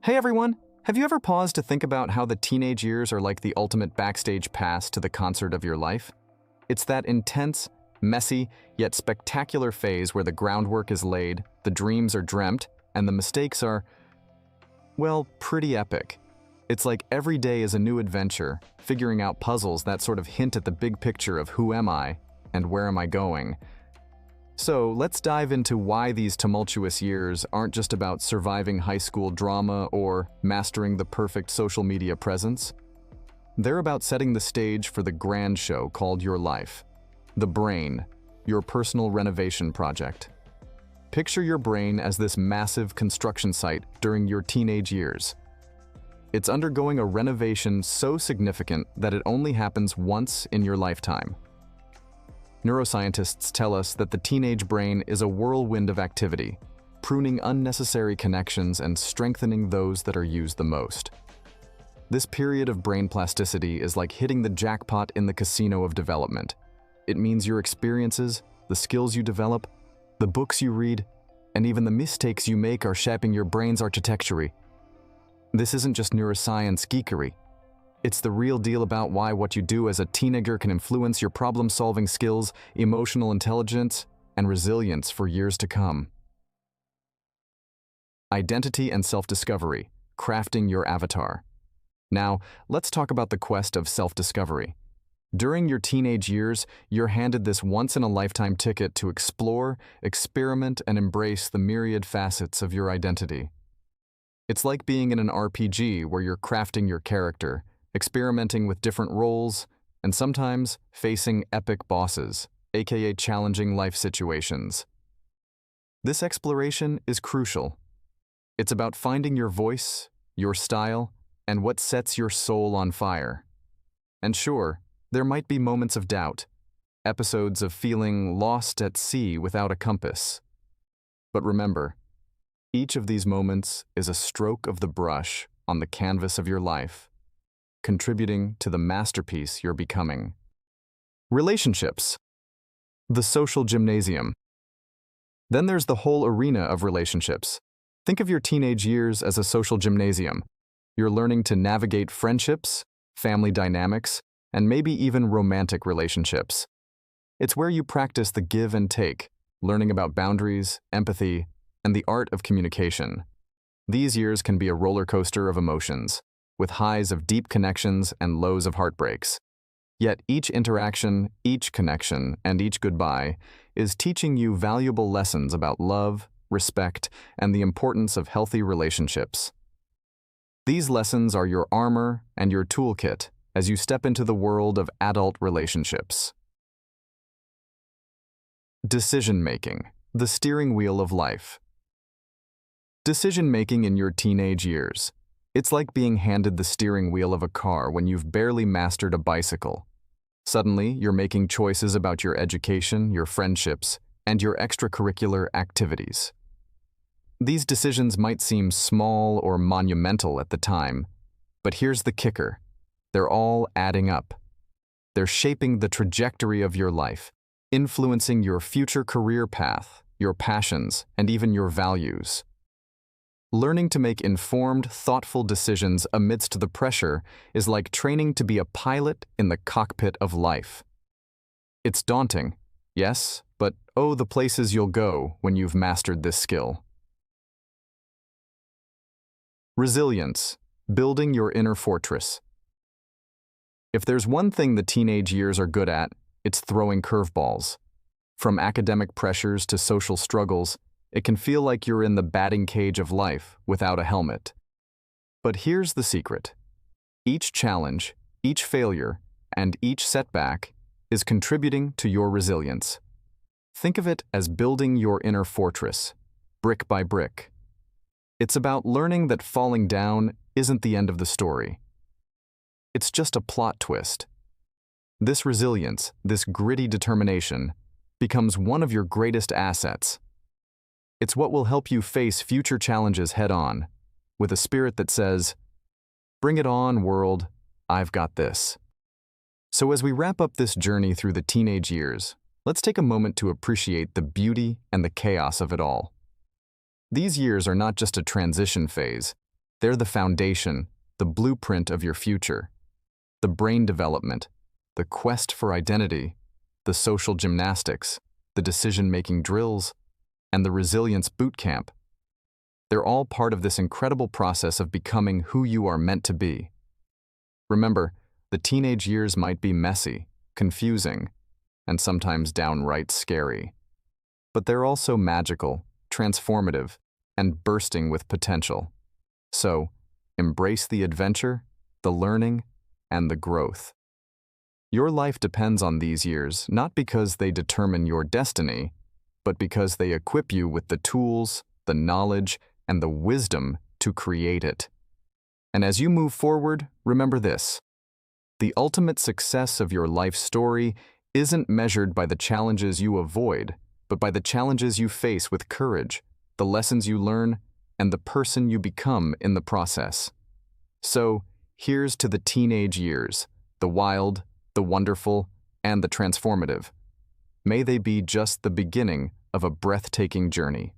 Hey everyone! Have you ever paused to think about how the teenage years are like the ultimate backstage pass to the concert of your life? It's that intense, messy, yet spectacular phase where the groundwork is laid, the dreams are dreamt, and the mistakes are, well, pretty epic. It's like every day is a new adventure, figuring out puzzles that sort of hint at the big picture of who am I and where am I going. So let's dive into why these tumultuous years aren't just about surviving high school drama or mastering the perfect social media presence. They're about setting the stage for the grand show called your life. The brain, your personal renovation project. Picture your brain as this massive construction site during your teenage years. It's undergoing a renovation so significant that it only happens once in your lifetime. Neuroscientists tell us that the teenage brain is a whirlwind of activity, pruning unnecessary connections and strengthening those that are used the most. This period of brain plasticity is like hitting the jackpot in the casino of development. It means your experiences, the skills you develop, the books you read, and even the mistakes you make are shaping your brain's architecture. This isn't just neuroscience geekery. It's the real deal about why what you do as a teenager can influence your problem-solving skills, emotional intelligence, and resilience for years to come. Identity and self-discovery, crafting your avatar. Now, let's talk about the quest of self-discovery. During your teenage years, you're handed this once-in-a-lifetime ticket to explore, experiment, and embrace the myriad facets of your identity. It's like being in an RPG where you're crafting your character, experimenting with different roles, and sometimes facing epic bosses, aka challenging life situations. This exploration is crucial. It's about finding your voice, your style, and what sets your soul on fire. And sure, there might be moments of doubt, episodes of feeling lost at sea without a compass. But remember, each of these moments is a stroke of the brush on the canvas of your life, contributing to the masterpiece you're becoming. Relationships. The social gymnasium. Then there's the whole arena of relationships. Think of your teenage years as a social gymnasium. You're learning to navigate friendships, family dynamics, and maybe even romantic relationships. It's where you practice the give and take, learning about boundaries, empathy, and the art of communication. These years can be a roller coaster of emotions, with highs of deep connections and lows of heartbreaks. Yet each interaction, each connection, and each goodbye is teaching you valuable lessons about love, respect, and the importance of healthy relationships. These lessons are your armor and your toolkit as you step into the world of adult relationships. Decision-making, the steering wheel of life. Decision-making in your teenage years. It's like being handed the steering wheel of a car when you've barely mastered a bicycle. Suddenly, you're making choices about your education, your friendships, and your extracurricular activities. These decisions might seem small or monumental at the time, but here's the kicker. They're all adding up. They're shaping the trajectory of your life, influencing your future career path, your passions, and even your values. Learning to make informed, thoughtful decisions amidst the pressure is like training to be a pilot in the cockpit of life. It's daunting, yes, but oh, the places you'll go when you've mastered this skill. Resilience, building your inner fortress. If there's one thing the teenage years are good at, it's throwing curveballs. From academic pressures to social struggles, it can feel like you're in the batting cage of life without a helmet. But here's the secret. Each challenge, each failure, and each setback is contributing to your resilience. Think of it as building your inner fortress, brick by brick. It's about learning that falling down isn't the end of the story. It's just a plot twist. This resilience, this gritty determination, becomes one of your greatest assets. It's what will help you face future challenges head-on, with a spirit that says, "Bring it on, world, I've got this." So as we wrap up this journey through the teenage years, let's take a moment to appreciate the beauty and the chaos of it all. These years are not just a transition phase, They're the foundation, the blueprint of your future. The brain development, the quest for identity, the social gymnastics, the decision-making drills, and the resilience boot camp. They're all part of this incredible process of becoming who you are meant to be. Remember, the teenage years might be messy, confusing, and sometimes downright scary. But they're also magical, transformative, and bursting with potential. So, embrace the adventure, the learning, and the growth. Your life depends on these years, not because they determine your destiny, but because they equip you with the tools, the knowledge, and the wisdom to create it. And as you move forward, remember this: the ultimate success of your life story isn't measured by the challenges you avoid, but by the challenges you face with courage, the lessons you learn, and the person you become in the process. So, here's to the teenage years, the wild, the wonderful, and the transformative. May they be just the beginning of a breathtaking journey.